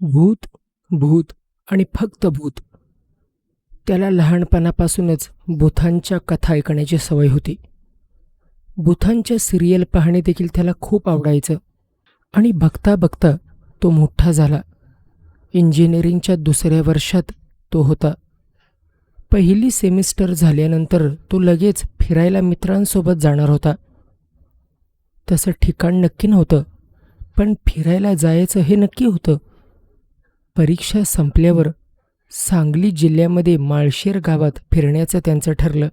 भूत, भूत आणि फक्त भूत. त्याला लहानपणापासूनच भूतांच्या कथा ऐकण्याची सवय होती. भूतांच्या सिरियल पाहणे देखील त्याला खूप आवडायचं आणि बघता बघता तो मोठा झाला. इंजिनिअरिंगच्या दुसऱ्या वर्षात तो होता. पहिली सेमिस्टर झाल्यानंतर तो लगेच फिरायला मित्रांसोबत जाणार होता. तसं ठिकाण नक्की नव्हतं, पण फिरायला जायचं हे नक्की होतं. परीक्षा संपल्यावर सांगली जिल्ह्यामध्ये माळशेर गावात फिरण्याचं त्यांचं ठरलं.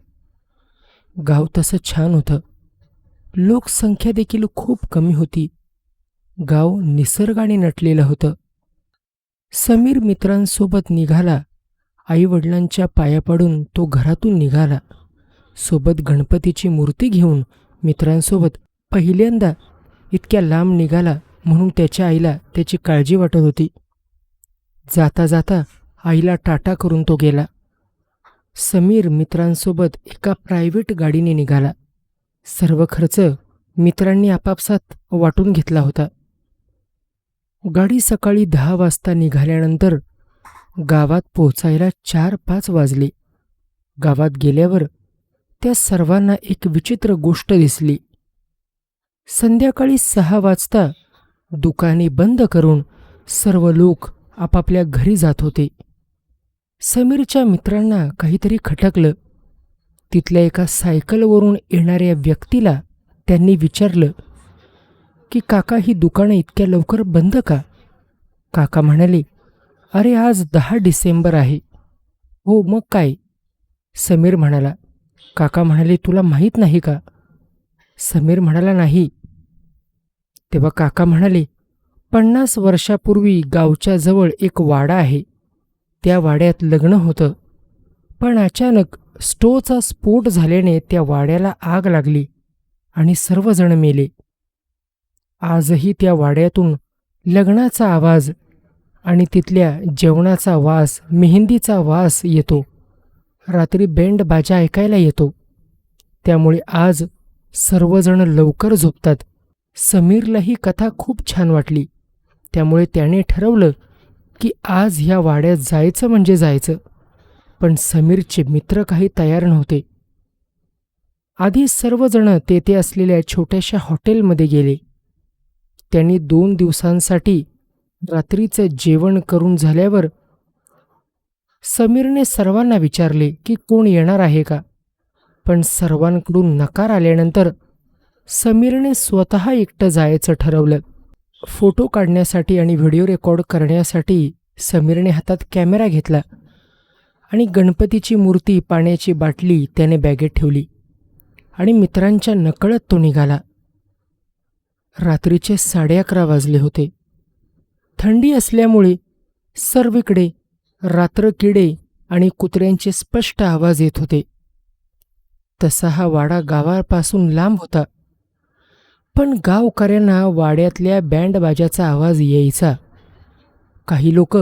गाव तसं छान होतं. लोकसंख्या देखील खूप कमी होती. गाव निसर्गाने नटलेलं होतं. समीर मित्रांसोबत निघाला. आईवडिलांच्या पाया पडून तो घरातून निघाला. सोबत गणपतीची मूर्ती घेऊन मित्रांसोबत पहिल्यांदा इतक्या लांब निघाला म्हणून त्याच्या आईला त्याची काळजी वाटत होती. जाता जाता आईला टाटा करून तो गेला. समीर मित्रांसोबत एका प्रायव्हेट गाडीने निघाला. सर्व खर्च मित्रांनी आपापसात वाटून घेतला होता. गाडी सकाळी 10 वाजता निघाल्यानंतर गावात पोहोचायला 4-5 वाजले. गावात गेल्यावर त्या सर्वांना एक विचित्र गोष्ट दिसली. संध्याकाळी 6 वाजता दुकाने बंद करून सर्व लोक आपापल्या घरी जात होते. समीरच्या मित्रांना काहीतरी खटकलं. तिथल्या एका सायकलवरून येणाऱ्या व्यक्तीला त्यांनी विचारलं की काका, ही दुकानं इतक्या लवकर बंद का? काका म्हणाले, अरे आज 10 डिसेंबर आहे. हो मग काय? समीर म्हणाला. काका म्हणाले, तुला माहीत नाही का? समीर म्हणाला, नाही. तेव्हा काका म्हणाले, 50 वर्षापूर्वी गावच्या जवळ एक वाडा आहे. त्या वाड्यात लग्न होतं, पण अचानक स्टोचा स्फोट झाल्याने त्या वाड्याला आग लागली आणि सर्वजण मेले. आजही त्या वाड्यातून लग्नाचा आवाज आणि तिथल्या जेवणाचा वास, मेहंदीचा वास येतो. रात्री बँड बाजा ऐकायला येतो. त्यामुळे आज सर्वजण लवकर झोपतात. समीरला ही कथा खूप छान वाटली. त्यामुळे त्याने ठरवलं की आज ह्या वाड्यात जायचं म्हणजे जायचं. पण समीरचे मित्र काही तयार नव्हते. आधी सर्वजण तेथे असलेल्या छोट्याशा हॉटेलमध्ये गेले. त्यांनी 2 दिवसांसाठी रात्रीचं जेवण करून झाल्यावर समीरने सर्वांना विचारले की कोण येणार आहे का, पण सर्वांकडून नकार आल्यानंतर समीरने स्वतः एकटं जायचं ठरवलं. फोटो काढण्यासाठी आणि व्हिडिओ रेकॉर्ड करण्यासाठी समीरने हातात कॅमेरा घेतला आणि गणपतीची मूर्ती, पाण्याची बाटली त्याने बॅगेत ठेवली आणि मित्रांच्या नकळत तो निघाला. रात्रीचे 11:30 वाजले होते. थंडी असल्यामुळे सर्वीकडे रात्रकिडे आणि कुत्र्यांचे स्पष्ट आवाज येत होते. तसा हा वाडा गावापासून लांब होता, पण गावकऱ्यांना वाड्यातल्या बँडबाजाचा आवाज यायचा. काही लोक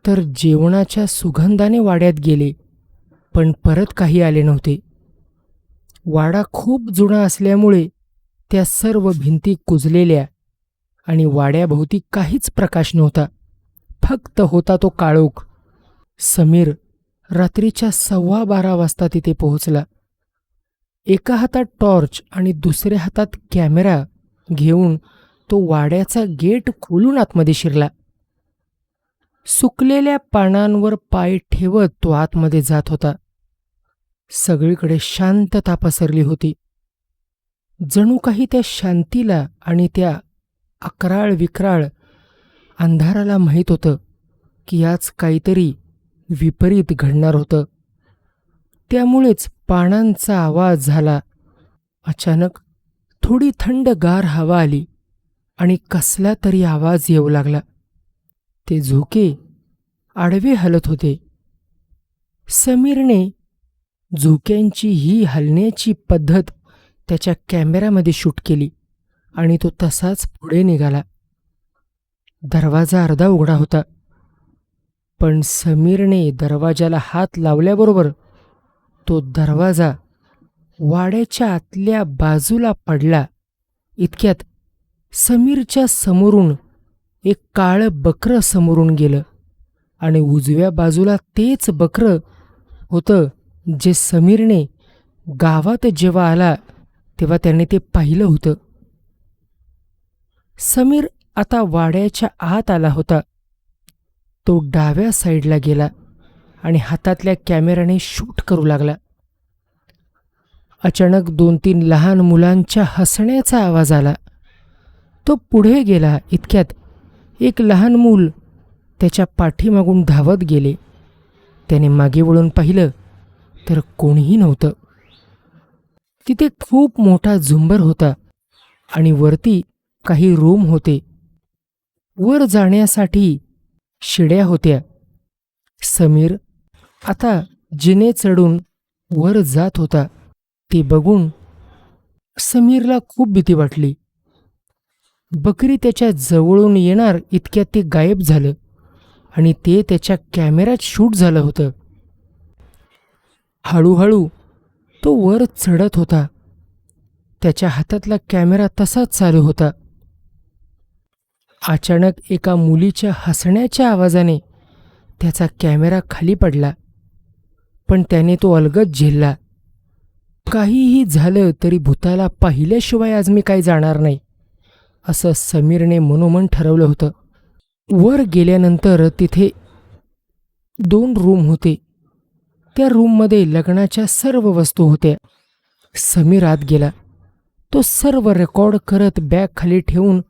तर जेवणाच्या सुगंधाने वाड्यात गेले, पण परत काही आले नव्हते. वाडा खूप जुना असल्यामुळे त्या सर्व भिंती कुजलेल्या आणि वाड्याभोवती काहीच प्रकाश नव्हता. फक्त होता तो काळोख. समीर रात्रीच्या 12:15 वाजता तिथे पोहोचला. एका हातात टॉर्च आणि दुसऱ्या हातात कॅमेरा घेऊन तो वाड्याचा गेट खोलून आतमध्ये शिरला. सुकलेल्या पानांवर पाय ठेवत तो आतमध्ये जात होता. सगळीकडे शांतता पसरली होती. जणू काही त्या शांतीला आणि त्या अकराळ विक्राळ अंधाराला माहीत होतं की आज काहीतरी विपरीत घडणार होतं. त्यामुळेच पानांचा आवाज झाला. अचानक थोडी थंडगार हवा आली आणि कसला तरी आवाज येऊ लागला. ते झोके आडवे हलत होते. समीरने झोक्यांची ही हलण्याची पद्धत त्याच्या कॅमेऱ्यामध्ये शूट केली आणि तो तसाच पुढे निघाला. दरवाजा अर्धा उघडा होता, पण समीरने दरवाजाला हात लावल्याबरोबर तो दरवाजा वाड्याच्या आतल्या बाजूला पडला. इतक्यात समीरच्या समोरून एक काळं बकरं समोरून गेलं आणि उजव्या बाजूला तेच बकरं होतं जे समीरने गावात जेव्हा आला तेव्हा त्याने ते पाहिलं होतं. समीर आता वाड्याच्या आत आला होता. तो डाव्या साईडला गेला आणि हातातल्या कॅमेऱ्याने शूट करू लागला. अचानक 2-3 लहान मुलांच्या हसण्याचा आवाज आला. तो पुढे गेला इतक्यात एक लहान मूल त्याच्या पाठीमागून धावत गेले. त्याने मागे वळून पाहिलं तर कोणीही नव्हतं. तिथे खूप मोठा झुंबर होता आणि वरती काही रूम होते. वर जाण्यासाठी शिड्या होत्या. समीर आता जिने चढून वर जात होता. ते बघून समीरला खूप भीती वाटली. बकरी त्याच्या जवळून येणार इतक्यात ते गायब झालं आणि ते त्याच्या कॅमेऱ्यात शूट झालं होतं. हळूहळू तो वर चढत होता. त्याच्या हातातला कॅमेरा तसाच चालू होता. अचानक एका मुलीच्या हसण्याच्या आवाजाने त्याचा कॅमेरा खाली पडला, पण त्याने तो अलगद झेलला. काहीही झालं तरी भूताला पाहिल्याशिवाय आज मी काही जाणार नाही, असं समीरने मनोमन ठरवलं होतं. वर गेल्यानंतर तिथे 2 रूम होते. त्या रूममध्ये लग्नाच्या सर्व वस्तू होत्या. समीर आत गेला. तो सर्व रेकॉर्ड करत बॅग खाली ठेवून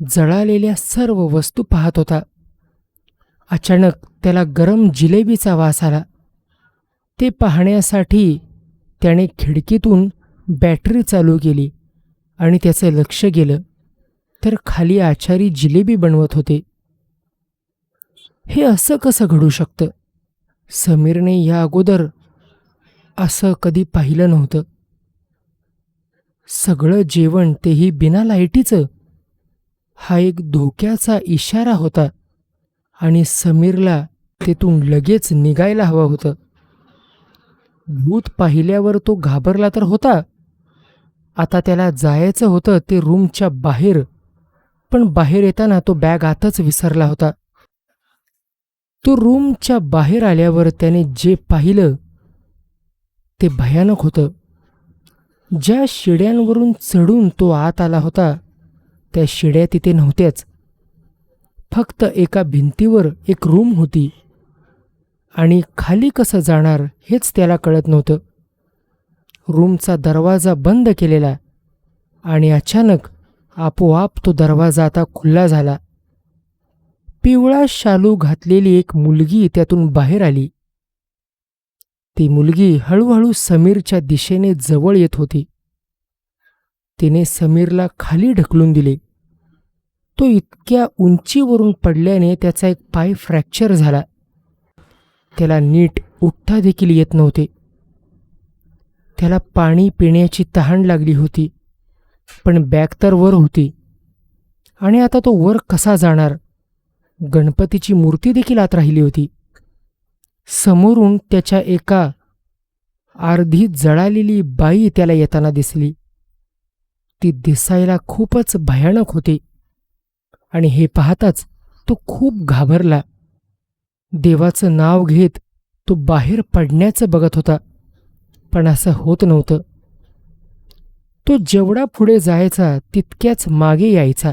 जळालेल्या सर्व वस्तू पाहत होता. अचानक त्याला गरम जिलेबीचा वास आला. ते पाहण्यासाठी त्याने खिडकीतून बॅटरी चालू केली आणि त्याचं लक्ष गेलं तर खाली आचारी जिलेबी बनवत होते. हे असं कसं घडू शकतं? समीरने या अगोदर असं कधी पाहिलं नव्हतं. सगळं जेवण तेही बिना लाईटीचं. हा एक धोक्याचा इशारा होता आणि समीरला तेथून लगेच निघायला हवं होतं. भूत पाहिल्यावर तो घाबरला तर होता. आता त्याला जायचं होतं ते रूमच्या बाहेर, पण बाहेर येताना तो बॅग आतच विसरला होता. तो रूमच्या बाहेर आल्यावर त्याने जे पाहिलं ते भयानक होतं. ज्या शिड्यांवरून चढून तो आत आला होता त्या शिड्या तिथे नव्हत्याच. फक्त एका भिंतीवर एक रूम होती आणि खाली कसं जाणार हेच त्याला कळत नव्हतं. रूमचा दरवाजा बंद केलेला आणि अचानक आपोआप तो दरवाजा आता खुला झाला. पिवळा शालू घातलेली एक मुलगी त्यातून बाहेर आली. ती मुलगी हळूहळू समीरच्या दिशेने जवळ येत होती. तिने समीरला खाली ढकलून दिले. तो इतक्या उंचीवरून पडल्याने त्याचा एक पाय फ्रॅक्चर झाला. त्याला नीट उठता देखील येत नव्हते. त्याला पाणी पिण्याची तहान लागली होती, पण बॅग तर वर होती आणि आता तो वर कसा जाणार? गणपतीची मूर्ती देखील आत राहिली होती. समोरून त्याच्या एका अर्धी जळालेली बाई त्याला येताना दिसली. ती दिसायला खूपच भयानक होती आणि हे पाहताच तो खूप घाबरला. देवाचं नाव घेत तो बाहेर पडण्याचं बघत होता, पण असं होत नव्हतं. तो जेवढा पुढे जायचा तितक्याच मागे यायचा.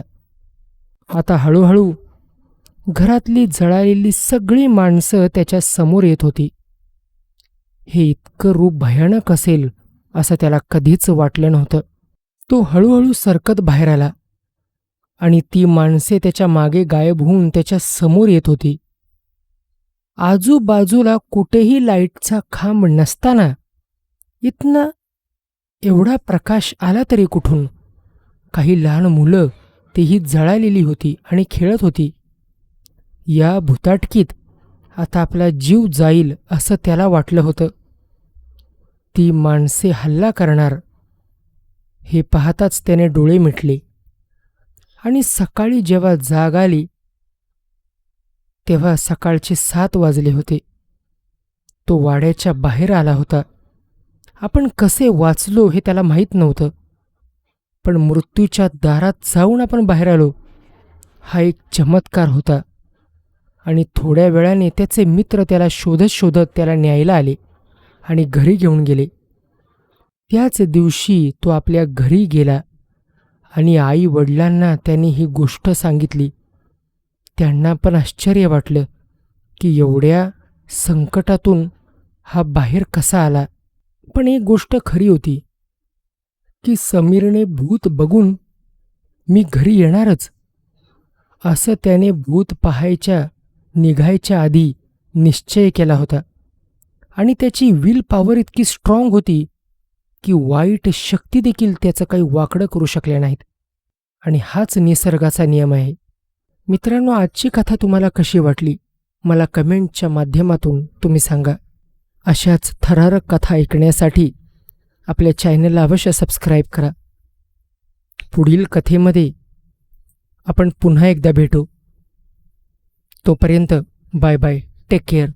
आता हळूहळू घरातली जळालेली सगळी माणसं त्याच्या समोर येत होती. हे इतकं रूप भयानक असेल असं त्याला कधीच वाटलं नव्हतं. तो हळूहळू सरकत बाहेर आला आणि ती माणसे त्याच्या मागे गायब होऊन त्याच्या समोर येत होती. आजूबाजूला कुठेही लाईटचा खांब नसताना इतना एवढा प्रकाश आला तरी कुठून? काही लहान मुलं तेही जळालेली होती आणि खेळत होती. या भुताटकीत आता आपला जीव जाईल असं त्याला वाटलं होतं. ती माणसे हल्ला करणार हे पाहताच त्याने डोळे मिटले आणि सकाळी जेव्हा जाग आली तेव्हा सकाळचे 7 वाजले होते. तो वाड्याच्या बाहेर आला होता. आपण कसे वाचलो हे त्याला माहीत नव्हतं, पण मृत्यूच्या दारात जाऊन आपण बाहेर आलो हा एक चमत्कार होता आणि थोड्या वेळाने त्याचे मित्र त्याला शोधत शोधत त्याला न्यायला आले आणि घरी घेऊन गेले. त्याच दिवशी तो आपल्या घरी गेला आणि आई वडिलांना त्यांनी ही गोष्ट सांगितली. त्यांना पण आश्चर्य वाटलं की एवढ्या संकटातून हा बाहेर कसा आला. पण एक गोष्ट खरी होती की समीरने भूत बघून मी घरी येणारच असं त्याने भूत निघायच्या आधी निश्चय केला होता. आणि त्याची विल पॉवर इतकी स्ट्रॉंग होती की वाईट शक्ती देखील त्याचं काही वाकडं करू शकल्या नाहीत. आणि हाच निसर्गाचा नियम आहे. मित्रांनो, आजची कथा तुम्हाला कशी वाटली मला कमेंटच्या माध्यमातून तुम्ही सांगा. अशाच थरारक कथा ऐकण्यासाठी आपल्या चॅनलला अवश्य सबस्क्राईब करा. पुढील कथेमध्ये आपण पुन्हा एकदा भेटू. तोपर्यंत बाय बाय, टेक केअर.